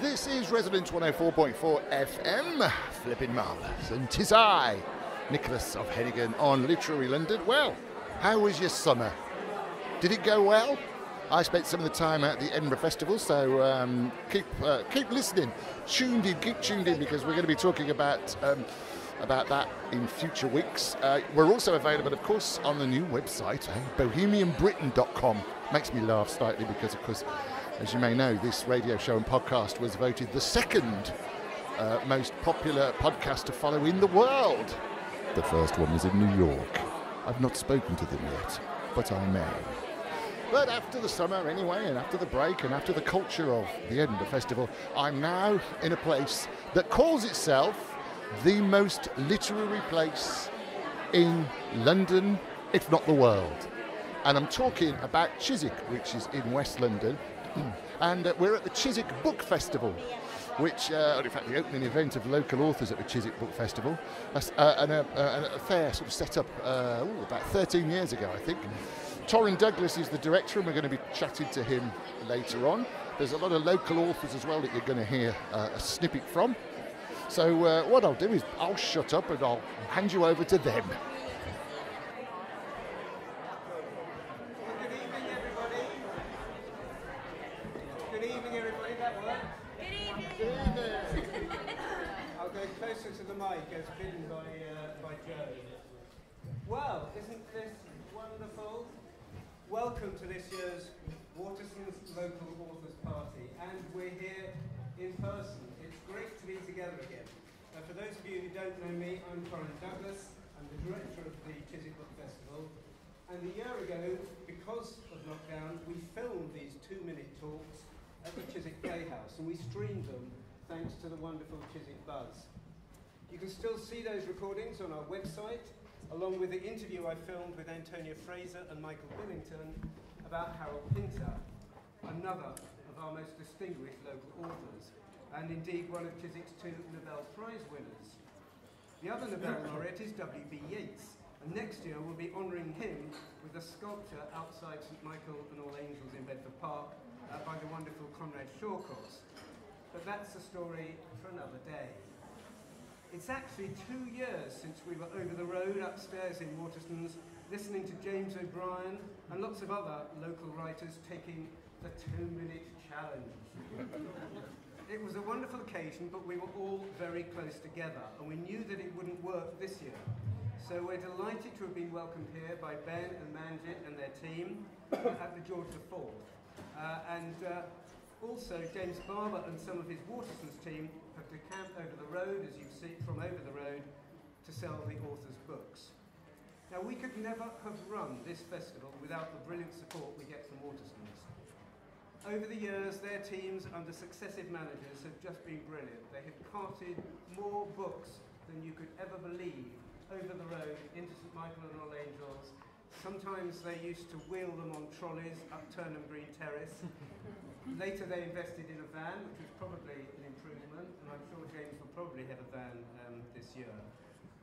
This is Resonance 104.4 FM, flipping marvellous, and 'tis I, Nicholas of Hennegan on Literary London. Well, how was your summer? Did it go well? I spent some of the time at the Edinburgh Festival, so keep listening, keep tuned in, because we're going to be talking about that in future weeks. We're also available, of course, on the new website, bohemianbritain.com. Makes me laugh slightly because, of course, as you may know, this radio show and podcast was voted the second most popular podcast to follow in the world. The first one was in New York. I've not spoken to them yet, but I may. But after the summer anyway, and after the break, and after the culture of the Edinburgh Festival, I'm now in a place that calls itself the most literary place in London, if not the world. And I'm talking about Chiswick, which is in West London. And we're at the Chiswick Book Festival, which, in fact, the opening event of local authors at the Chiswick Book Festival, and a fair sort of set up about 13 years ago, I think. Torin Douglas is the director, and we're going to be chatting to him later on. There's a lot of local authors as well that you're going to hear a snippet from. So what I'll do is I'll shut up and I'll hand you over to them. Closer to the mic as bidden by Joe. Well, isn't this wonderful? Welcome to this year's Waterston's Local Authors Party, and we're here in person. It's great to be together again. For those of you who don't know me, I'm Cory Douglas. I'm the director of the Chiswick Book Festival. And a year ago, because of lockdown, we filmed these 2-minute talks at the Chiswick Playhouse, and we streamed them thanks to the wonderful Chiswick Buzz. You can still see those recordings on our website, along with the interview I filmed with Antonia Fraser and Michael Billington about Harold Pinter, another of our most distinguished local authors, and indeed one of Chiswick's 2 Nobel Prize winners. The other Nobel laureate is W.B. Yeats, and next year we'll be honouring him with a sculpture outside St Michael and All Angels in Bedford Park by the wonderful Conrad Shawcross. But that's a story for another day. It's actually 2 years since we were over the road upstairs in Waterston's, listening to James O'Brien and lots of other local writers taking the 2-minute challenge. It was a wonderful occasion, but we were all very close together, and we knew that it wouldn't work this year. So we're delighted to have been welcomed here by Ben and Manjit and their team at the George IV. Also, James Barber and some of his Waterston's team have decamped over the road, as you see from over the road, to sell the author's books. Now, we could never have run this festival without the brilliant support we get from Waterston's. Over the years, their teams, under successive managers, have just been brilliant. They have carted more books than you could ever believe over the road into St Michael and All Angels. Sometimes they used to wheel them on trolleys up Turnham Green Terrace. Later they invested in a van, which was probably an improvement, and I'm sure James will probably have a van this year.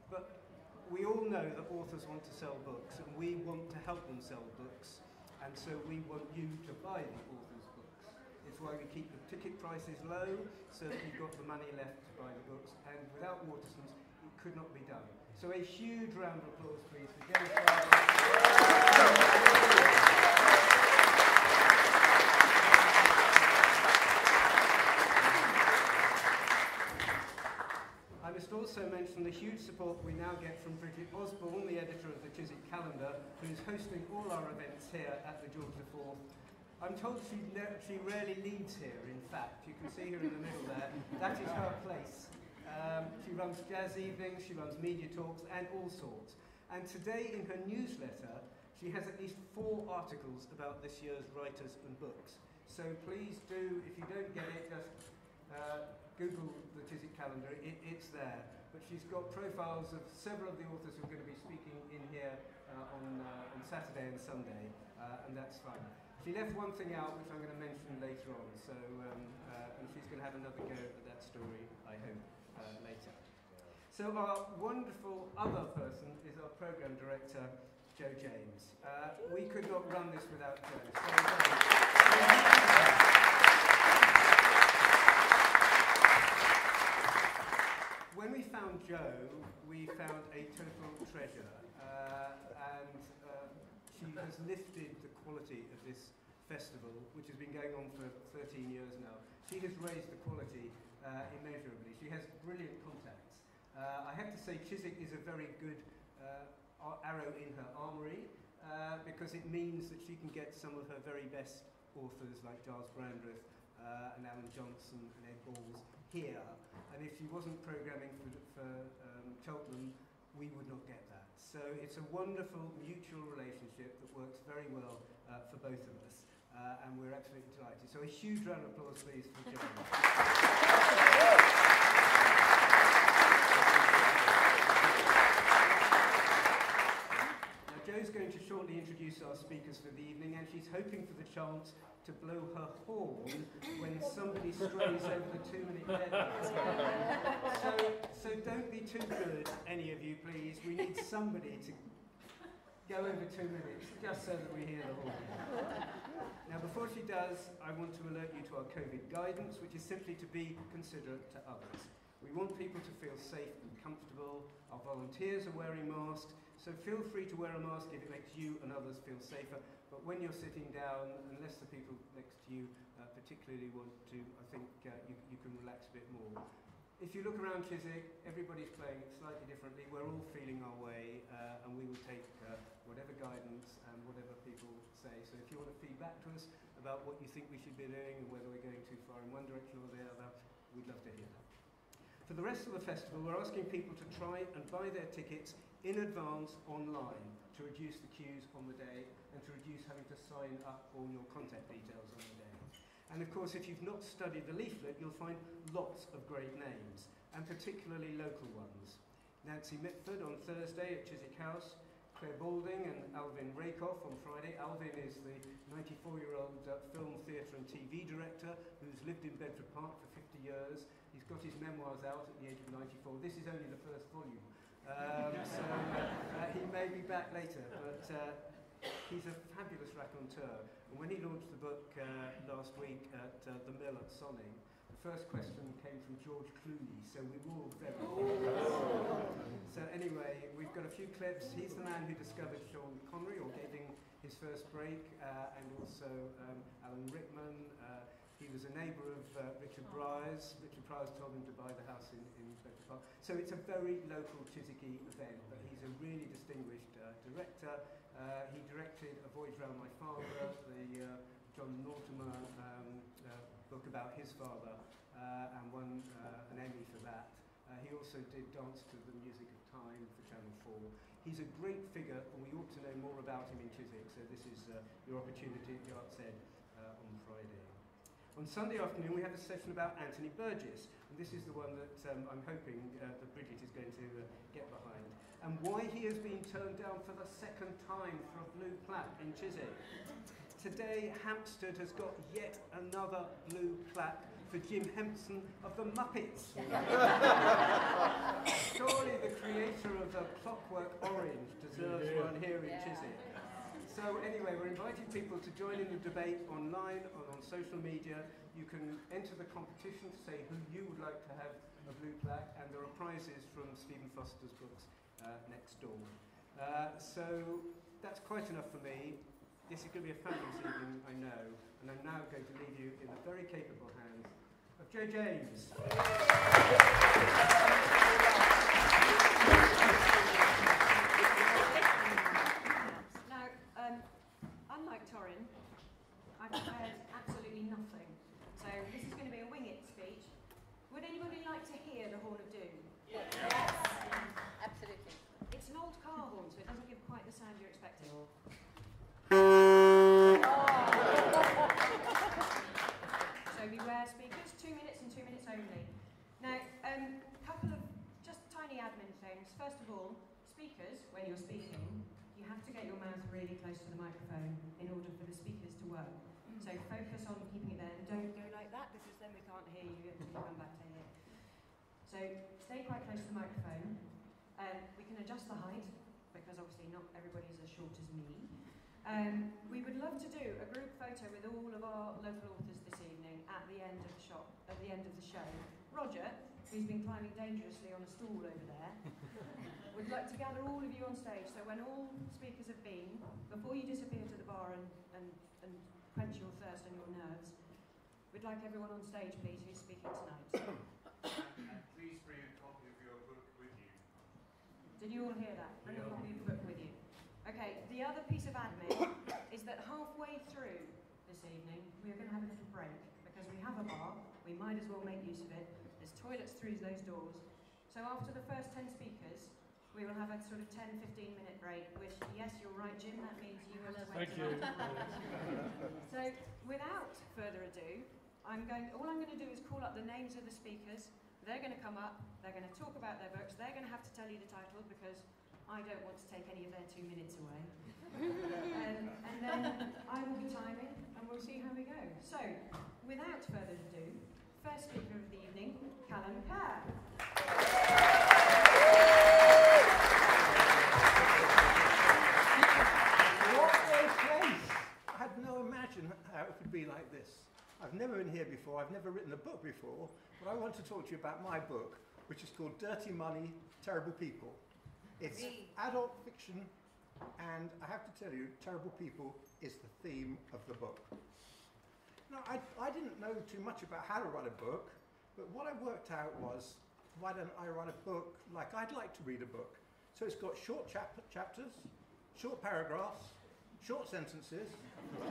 But we all know that authors want to sell books, and we want to help them sell books, and so we want you to buy the author's books. It's why we keep the ticket prices low, so that you've got the money left to buy the books, and without Waterston's, it could not be done. So a huge round of applause, please, for James Barber. I must also mention the huge support we now get from Bridget Osborne, the editor of the Chiswick Calendar, who is hosting all our events here at the George IV. I'm told she rarely leaves here, in fact. You can see her in the middle there. That is her place. She runs jazz evenings, she runs media talks, and all sorts. And today in her newsletter, she has at least 4 articles about this year's writers and books. So please do, if you don't get it, just Google the Chiswick Calendar, it's there. But she's got profiles of several of the authors who are going to be speaking in here on Saturday and Sunday, and that's fun. She left one thing out, which I'm going to mention later on, so, and she's going to have another go at that story, I hope, later. So our wonderful other person is our programme director, Joe James. We could not run this without Joe. So, Jo, we found a total treasure, and she has lifted the quality of this festival, which has been going on for 13 years now. She has raised the quality immeasurably. She has brilliant contacts. I have to say Chiswick is a very good arrow in her armoury, because it means that she can get some of her very best authors like Giles Brandreth and Alan Johnson and Ed Balls here, and if she wasn't programming for Cheltenham, we would not get that. So it's a wonderful mutual relationship that works very well for both of us, and we're absolutely delighted. So a huge round of applause please for Jo. Jo's going to shortly introduce our speakers for the evening, and she's hoping for the chance to blow her horn when somebody strays over the 2-minute deadline. So don't be too good, any of you, please. We need somebody to go over 2 minutes, just so that we hear the horn. Now, before she does, I want to alert you to our COVID guidance, which is simply to be considerate to others. We want people to feel safe and comfortable. Our volunteers are wearing masks, so feel free to wear a mask if it makes you and others feel safer. But when you're sitting down, unless the people next to you particularly want to, I think you can relax a bit more. If you look around Chiswick, everybody's playing it slightly differently. We're all feeling our way, and we will take whatever guidance and whatever people say. So if you want to feed back to us about what you think we should be doing and whether we're going too far in one direction or the other, we'd love to hear that. For the rest of the festival, we're asking people to try and buy their tickets in advance online to reduce the queues on the day and to reduce having to sign up all your contact details on the day. And of course, if you've not studied the leaflet, you'll find lots of great names, and particularly local ones. Nancy Mitford on Thursday at Chiswick House, Claire Balding and Alvin Rakoff on Friday. Alvin is the 94-year-old film, theatre and TV director who's lived in Bedford Park for 50 years. He's got his memoirs out at the age of 94. This is only the first volume. So he may be back later, but he's a fabulous raconteur. And when he launched the book last week at the Mill at Sonning, the first question came from George Clooney, so we were all very So anyway, we've got a few clips. He's the man who discovered Sean Connery, or gave him his first break, and also Alan Rickman. He was a neighbour of Richard Bryars. Richard Bryars told him to buy the house in Bedford Park. So it's a very local Chiswicky event, but he's a really distinguished director. He directed A Voyage Round My Father, the John Mortimer book about his father, and won an Emmy for that. He also did Dance to the Music of Time for Channel 4. He's a great figure, and we ought to know more about him in Chiswick, so this is your opportunity at the Arts Ed on Friday. On Sunday afternoon, we have a session about Anthony Burgess, and this is the one that I'm hoping that Bridget is going to get behind, and why he has been turned down for the second time for a blue plaque in Chiswick. Today, Hampstead has got yet another blue plaque for Jim Henson of the Muppets. Surely the creator of the Clockwork Orange deserves one here in Chiswick. So anyway, we're inviting people to join in the debate online or on social media. You can enter the competition to say who you would like to have a blue plaque, and there are prizes from Stephen Foster's books next door. So that's quite enough for me. This is going to be a fabulous evening, I know, and I'm now going to leave you in the very capable hands of Jo James. Unlike Torin, I've prepared absolutely nothing. So this is going to be a wing it speech. Would anybody like to hear the Horn of Doom? Yes. Absolutely. It's an old car horn, so it doesn't give quite the sound you're expecting. So beware speakers, 2 minutes and 2 minutes only. Now, a couple of just tiny admin things. First of all, speakers, when you're speaking, you have to get your mouth really close to the microphone in order for the speakers to work. So focus on keeping it there and don't go like that, because then we can't hear you until you come back to here. So stay quite close to the microphone. We can adjust the height, because obviously not everybody's as short as me. We would love to do a group photo with all of our local authors this evening at the end of the show. Roger, who's been climbing dangerously on a stool over there, would like to gather all of you on stage. So when all speakers have been, before you disappear to the bar and quench your thirst and your nerves, we'd like everyone on stage, please, who's speaking tonight. And please bring a copy of your book with you. Did you all hear that? Bring a copy of the book with you. Okay, the other piece of admin is that halfway through this evening, we're going to have a little break because we have a bar, we might as well make use of it. There's toilets through those doors. So after the first 10 speakers, we will have a sort of 10-15 minute break, which, yes, you're right, Jim, that means you will have to wait. Thank you. So, without further ado, all I'm going to do is call up the names of the speakers. They're going to come up, they're going to talk about their books, they're going to have to tell you the title because I don't want to take any of their 2 minutes away. And then I will be timing and we'll see how we go. So, without further ado, first speaker of the evening, Callum Kerr. What a place! I had no imagine how it could be like this. I've never been here before, I've never written a book before, but I want to talk to you about my book, which is called Dirty Money, Terrible People. It's adult fiction, and I have to tell you, Terrible People is the theme of the book. Now, I didn't know too much about how to write a book, but what I worked out was, why don't I write a book like I'd like to read a book? So it's got short chapters, short paragraphs, short sentences,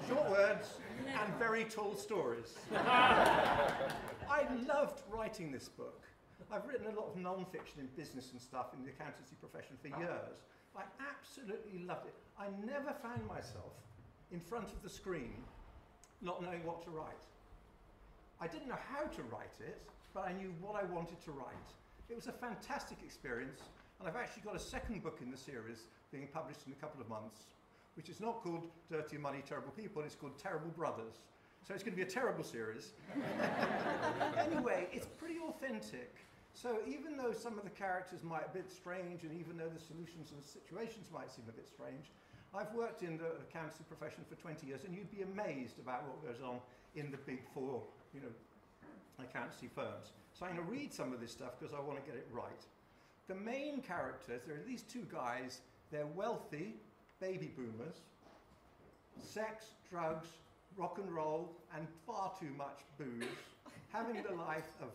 short words, and very tall stories. I loved writing this book. I've written a lot of non-fiction in business and stuff in the accountancy profession for years. I absolutely loved it. I never found myself in front of the screen not knowing what to write. I didn't know how to write it, but I knew what I wanted to write. It was a fantastic experience, and I've actually got a second book in the series being published in a couple of months, which is not called Dirty Money, Terrible People, it's called Terrible Brothers. So it's going to be a terrible series. Anyway, it's pretty authentic. So even though some of the characters might be a bit strange, and even though the solutions and the situations might seem a bit strange, I've worked in the accountancy profession for 20 years, and you'd be amazed about what goes on in the big four, accountancy firms. So I'm going to read some of this stuff because I want to get it right. The main characters, there are these two guys, they're wealthy baby boomers, sex, drugs, rock and roll, and far too much booze, having the life of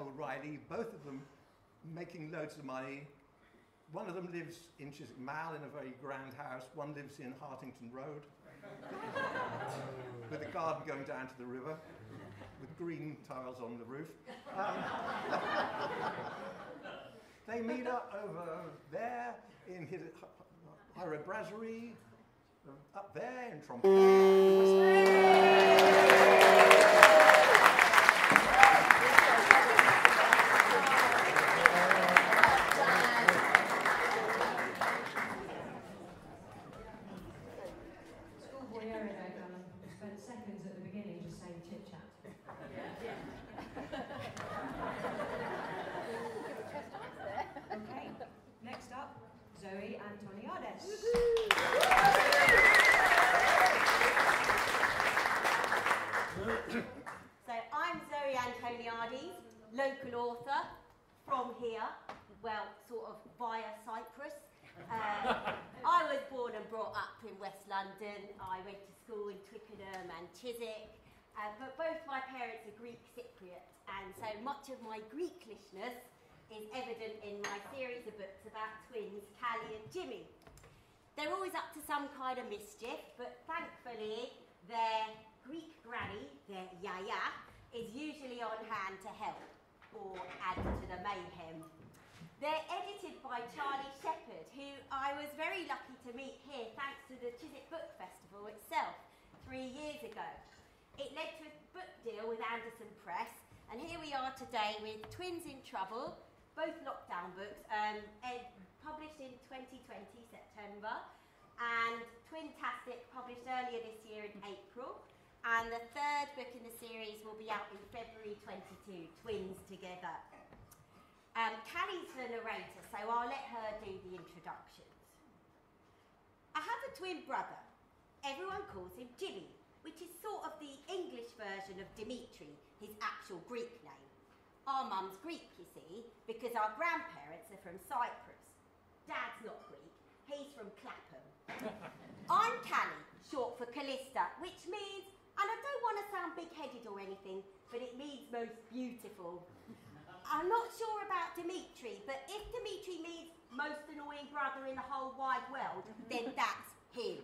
O'Reilly, both of them making loads of money. One of them lives in Chiswick Mall in a very grand house, one lives in Hartington Road, with a garden going down to the river, with green tiles on the roof. They meet up over there in Hira Brasserie, up there in Schoolboy area there, Callum. We spent seconds at the beginning just saying chit-chat. Okay, next up, Zoe Antoniades. So I'm Zoe Antoniades, local author from here, well, sort of via Cyprus. I was born and brought up in West London. I went to school in Twickenham and Chiswick, but both my parents are Greek Cypriot, and so much of my Greeklishness is evident in my series of books about twins, Callie and Jimmy. They're always up to some kind of mischief, but thankfully their Greek granny, their yaya, is usually on hand to help or add to the mayhem. They're edited by Charlie Shepherd, who I was very lucky to meet here thanks to the Chiswick Book Festival itself 3 years ago. It led to a book deal with Anderson Press, and here we are today with Twins in Trouble, both lockdown books, published in 2020, September, and Twintastic, published earlier this year in April, and the third book in the series will be out in February 22, Twins Together. Callie's the narrator, so I'll let her do the introductions. I have a twin brother. Everyone calls him Jimmy, which is sort of the English version of Dimitri, his actual Greek name. Our mum's Greek, you see, because our grandparents are from Cyprus. Dad's not Greek, he's from Clapham. I'm Callie, short for Callista, which means, and I don't want to sound big-headed or anything, but it means most beautiful. I'm not sure about Dimitri, but if Dimitri means most annoying brother in the whole wide world, then that's him.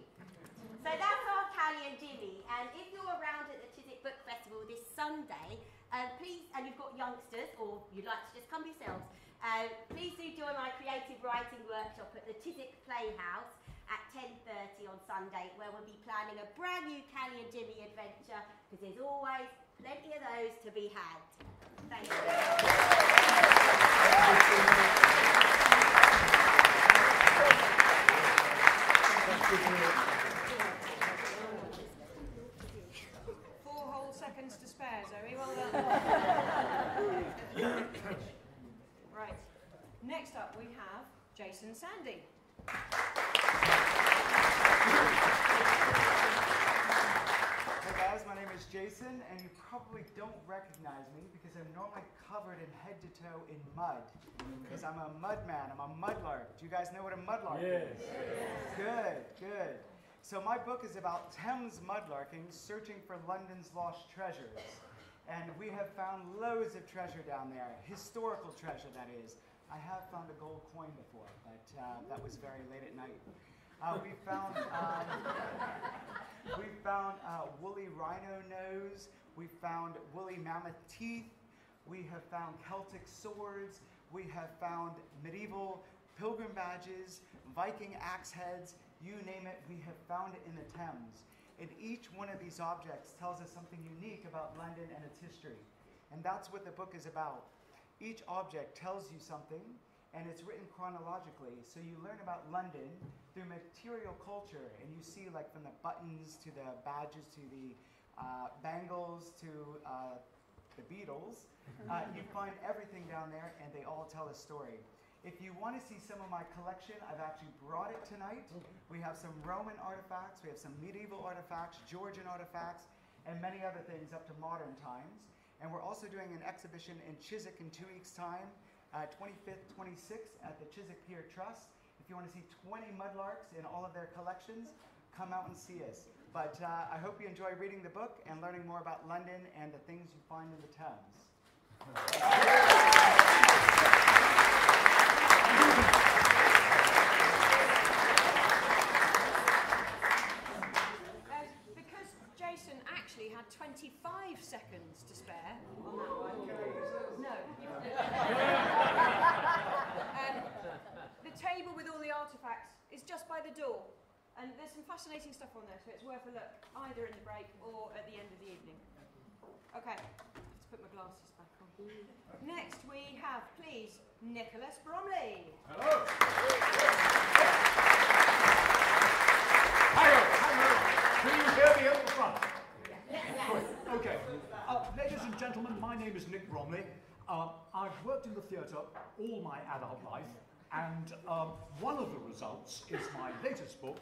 So that's our Callie and Jimmy, and if you're around at the Chiswick Book Festival this Sunday, please, and you've got youngsters, or you'd like to just come yourselves, please do join my creative writing workshop at the Chiswick Playhouse at 10:30 on Sunday, where we'll be planning a brand new Callie and Jimmy adventure, because there's always plenty of those to be had. Thank you. Four whole seconds to spare, Zoe. Well done. Right. Next up, we have Jason Sandy. Hey guys, my name is Jason, and you probably don't recognize me because I'm normally covered in head to toe in mud. Because I'm a mud man, I'm a mudlark. Do you guys know what a mudlark is? Good, good. So my book is about Thames mudlarking, searching for London's lost treasures. And we have found loads of treasure down there, historical treasure that is. I have found a gold coin before, but that was very late at night. We found woolly rhino nose. We found woolly mammoth teeth. We have found Celtic swords. We have found medieval pilgrim badges, Viking axe heads. You name it, we have found it in the Thames. And each one of these objects tells us something unique about London and its history. And that's what the book is about. Each object tells you something, and it's written chronologically. So you learn about London through material culture, and you see, like, from the buttons to the badges to the bangles to the Beatles. You find everything down there, and they all tell a story. If you want to see some of my collection, I've actually brought it tonight. We have some Roman artifacts, we have some medieval artifacts, Georgian artifacts, and many other things up to modern times. And we're also doing an exhibition in Chiswick in 2 weeks' time, 25th, 26th at the Chiswick Pier Trust. If you want to see 20 mudlarks in all of their collections, come out and see us. But I hope you enjoy reading the book and learning more about London and the things you find in the Thames. Because Jason actually had 25 seconds to spare on that one. No. The table with all the artefacts is just by the door. And there's some fascinating stuff on there, so it's worth a look, either in the break or at the end of the evening. Okay, let's put my glasses back on. Next we have, please, Nicholas Bromley. Hello. Hello. Can you hear me at the front? Good. Okay. Ladies and gentlemen, my name is Nick Bromley. I've worked in the theatre all my adult life, and one of the results is my latest book,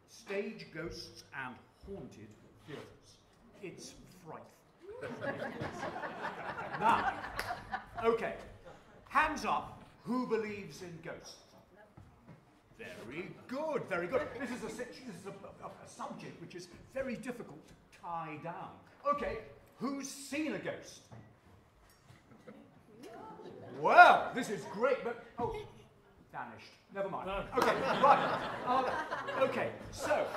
Stage Ghosts and Haunted Theatres. It's frightful. Now, okay, hands up, who believes in ghosts? Very good, very good. This is a subject which is very difficult to tie down. Okay, who's seen a ghost? Well, this is great, but, oh, vanished. Never mind. No. Okay, right. Okay, so,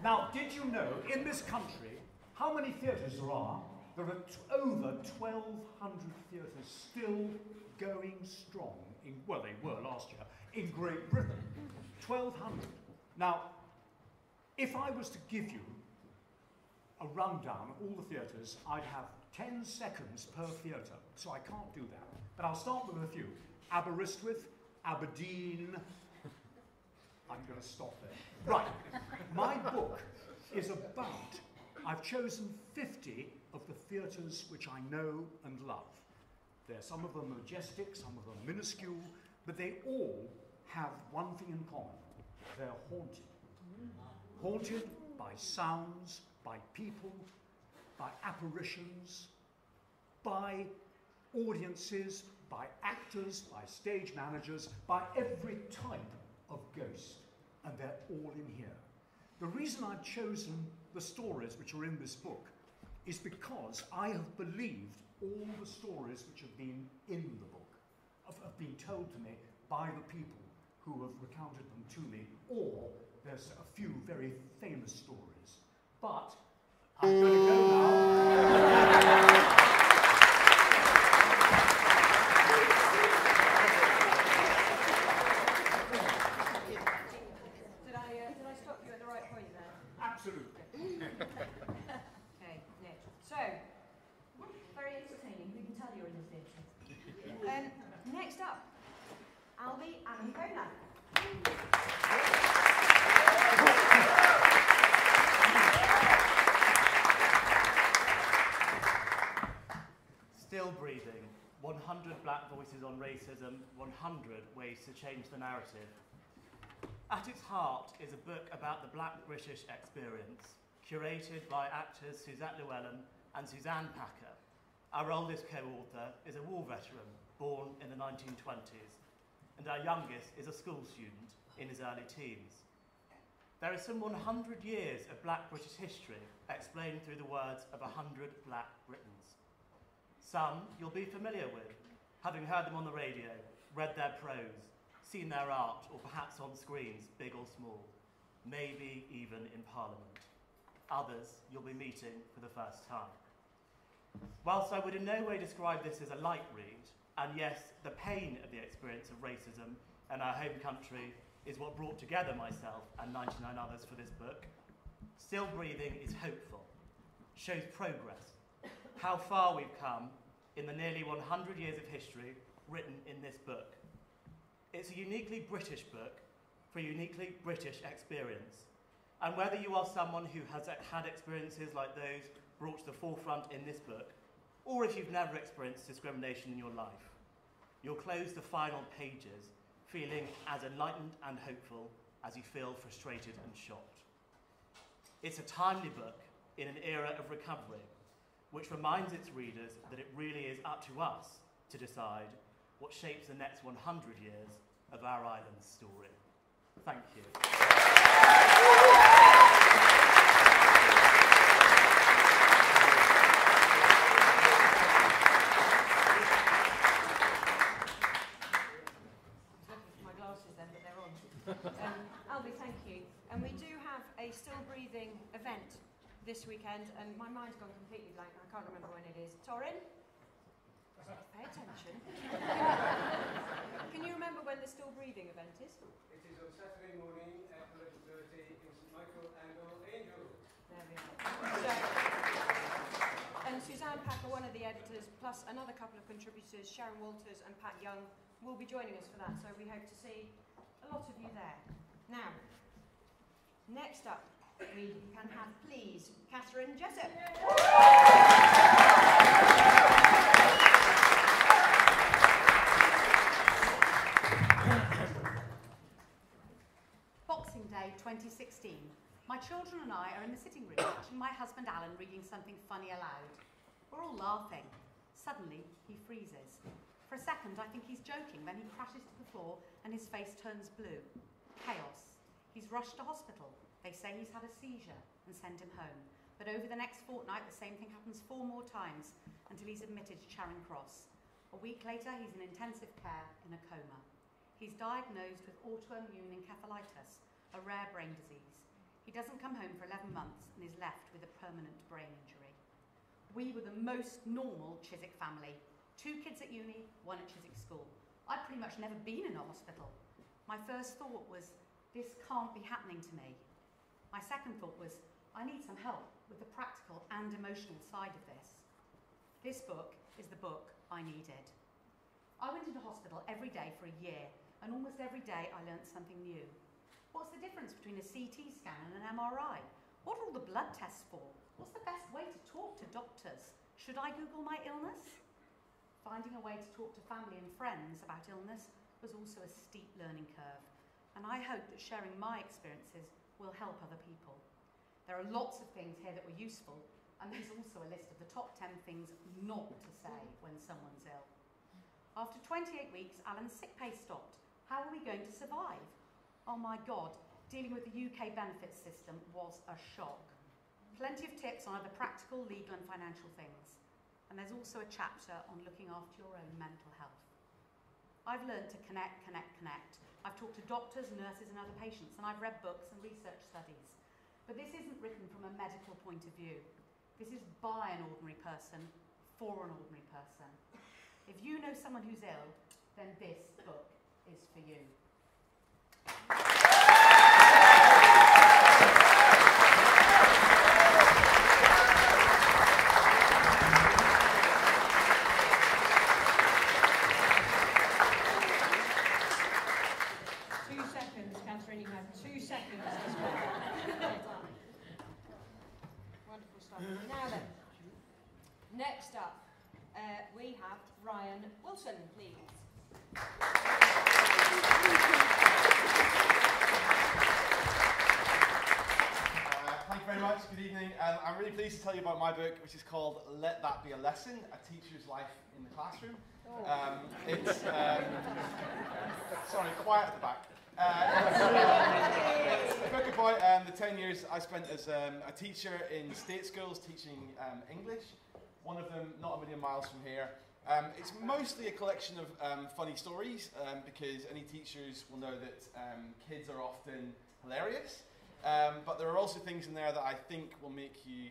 now, did you know, in this country, how many theatres there are? There are over 1,200 theatres still going strong, well, they were last year, in Great Britain. 1,200. Now, if I was to give you a rundown of all the theatres, I'd have 10 seconds per theatre, so I can't do that. But I'll start with a few. Aberystwyth, Aberdeen. I'm going to stop there. Right. My book is about, I've chosen 50 of the theatres which I know and love. Some of them majestic, some of them minuscule, but they all have one thing in common. They're haunted. Haunted by sounds, by people, by apparitions, by audiences, by actors, by stage managers, by every type of ghost, and they're all in here. The reason I've chosen the stories which are in this book is because I have believed all the stories which have been in the book, have been told to me by the people who have recounted them to me, or there's a few very famous stories. But I'm going to go now. Did I stop you at the right point there? Absolutely. Okay, Nick. So, very entertaining. We can tell you're in the theatre. Next up, Albie Ancona. Still breathing. 100 black voices on racism, 100 ways to change the narrative. At its heart is a book about the black British experience, curated by actors Suzette Llewellyn and Suzanne Packer. Our oldest co-author is a war veteran born in the 1920s, and our youngest is a school student in his early teens. There is some 100 years of black British history explained through the words of 100 black Britons. Some you'll be familiar with, having heard them on the radio, read their prose, seen their art, or perhaps on screens, big or small, maybe even in Parliament. Others you'll be meeting for the first time. Whilst I would in no way describe this as a light read, and yes, the pain of the experience of racism in our home country is what brought together myself and 99 others for this book, Still Breathing is hopeful, shows progress, how far we've come in the nearly 100 years of history written in this book. It's a uniquely British book for a uniquely British experience. And whether you are someone who has had experiences like those brought to the forefront in this book, or if you've never experienced discrimination in your life, you'll close the final pages feeling as enlightened and hopeful as you feel frustrated and shocked. It's a timely book in an era of recovery, which reminds its readers that it really is up to us to decide what shapes the next 100 years of our island's story. Thank you. Albie, thank you. And we do have a Still Breathing event this weekend, and my mind's gone completely blank. I can't remember when it is. Torin? Pay attention. Can you remember when the Still Breathing event is? It is on Saturday morning at 11:30 in St Michael and All Angels. There we are. And Suzanne Packer, one of the editors, plus another couple of contributors, Sharon Walters and Pat Young, will be joining us for that, so we hope to see a lot of you there. Now, next up, we can have, please, Catherine Jessup. Boxing Day 2016. My children and I are in the sitting room watching my husband Alan reading something funny aloud. We're all laughing. Suddenly, he freezes. For a second, I think he's joking, then he crashes to the floor and his face turns blue. Chaos. He's rushed to hospital. They say he's had a seizure and send him home. But over the next fortnight, the same thing happens 4 more times until he's admitted to Charing Cross. A week later, he's in intensive care in a coma. He's diagnosed with autoimmune encephalitis, a rare brain disease. He doesn't come home for 11 months and is left with a permanent brain injury. We were the most normal Chiswick family. 2 kids at uni, 1 at Chiswick School. I'd pretty much never been in a hospital. My first thought was, this can't be happening to me. My second thought was, I need some help with the practical and emotional side of this. This book is the book I needed. I went into hospital every day for a year, and almost every day I learnt something new. What's the difference between a CT scan and an MRI? What are all the blood tests for? What's the best way to talk to doctors? Should I Google my illness? Finding a way to talk to family and friends about illness was also a steep learning curve, and I hope that sharing my experiences will help other people. There are lots of things here that were useful, And there's also a list of the top 10 things not to say when someone's ill. After 28 weeks, Alan's sick pay stopped. How are we going to survive? Oh my God, dealing with the UK benefits system was a shock. Plenty of tips on other practical, legal and financial things. And there's also a chapter on looking after your own mental health. I've learned to connect. I've talked to doctors, nurses and other patients, and I've read books and research studies. But this isn't written from a medical point of view. This is by an ordinary person, for an ordinary person. If you know someone who's ill, then this book is for you. 2 seconds, Catherine, you have 2 seconds as well. Wonderful stuff. Now then, next up, we have Ryan Wilson, please. Thank you very much. Good evening. I'm really pleased to tell you about my book, which is called Let That Be a Lesson, A Teacher's Life in the Classroom. It's sorry, quiet at the back. It's a book about the 10 years I spent as a teacher in state schools teaching English. One of them not a million miles from here. It's mostly a collection of funny stories because any teachers will know that kids are often hilarious. But there are also things in there that I think will make you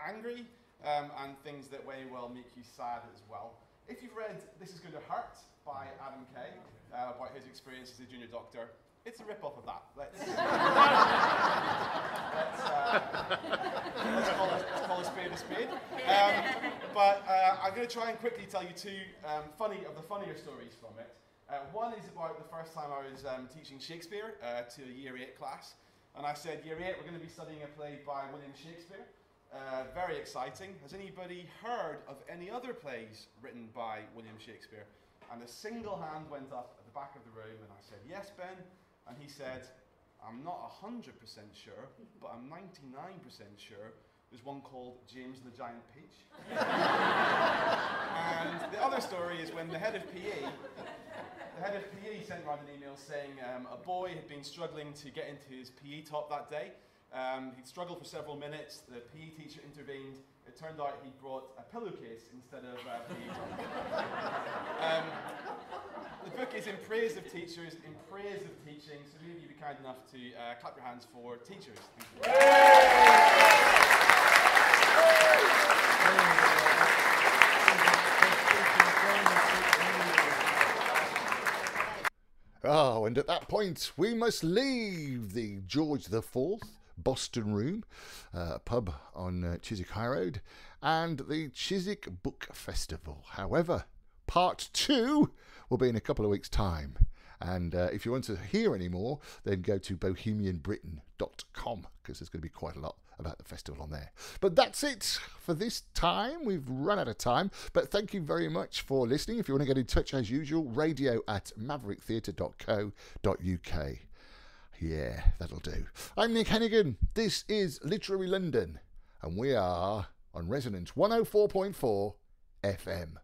angry and things that may well make you sad as well. If you've read This Is Going to Hurt by Adam Kay, about his experience as a junior doctor, it's a rip-off of that. Let's call a spade a spade. But I'm going to try and quickly tell you two funnier stories from it. One is about the first time I was teaching Shakespeare to a Year 8 class. And I said, Year 8, we're going to be studying a play by William Shakespeare. Very exciting. Has anybody heard of any other plays written by William Shakespeare? And a single hand went up at the back of the room, and I said, yes, Ben. And he said, I'm not 100% sure, but I'm 99% sure there's one called James and the Giant Peach. And the other story is when the head of PE sent around an email saying a boy had been struggling to get into his PE top that day. He'd struggled for several minutes. The PE teacher intervened. It turned out he'd brought a pillowcase instead of a PE top. The book is in praise of teachers, in praise of teaching. So maybe you'd be kind enough to clap your hands for teachers. Thank you. Oh, and at that point, we must leave the George IV Boston Room, pub on Chiswick High Road, and the Chiswick Book Festival. However, part 2 will be in a couple of weeks' time. And if you want to hear any more, then go to bohemianbritain.com, because there's going to be quite a lot about the festival on there. But that's it for this time. We've run out of time, but thank you very much for listening. If you want to get in touch as usual, radio@mavericktheatre.co.uk. Yeah, that'll do. I'm Nick Hennegan. This is Literary London, and we are on Resonance 104.4 FM.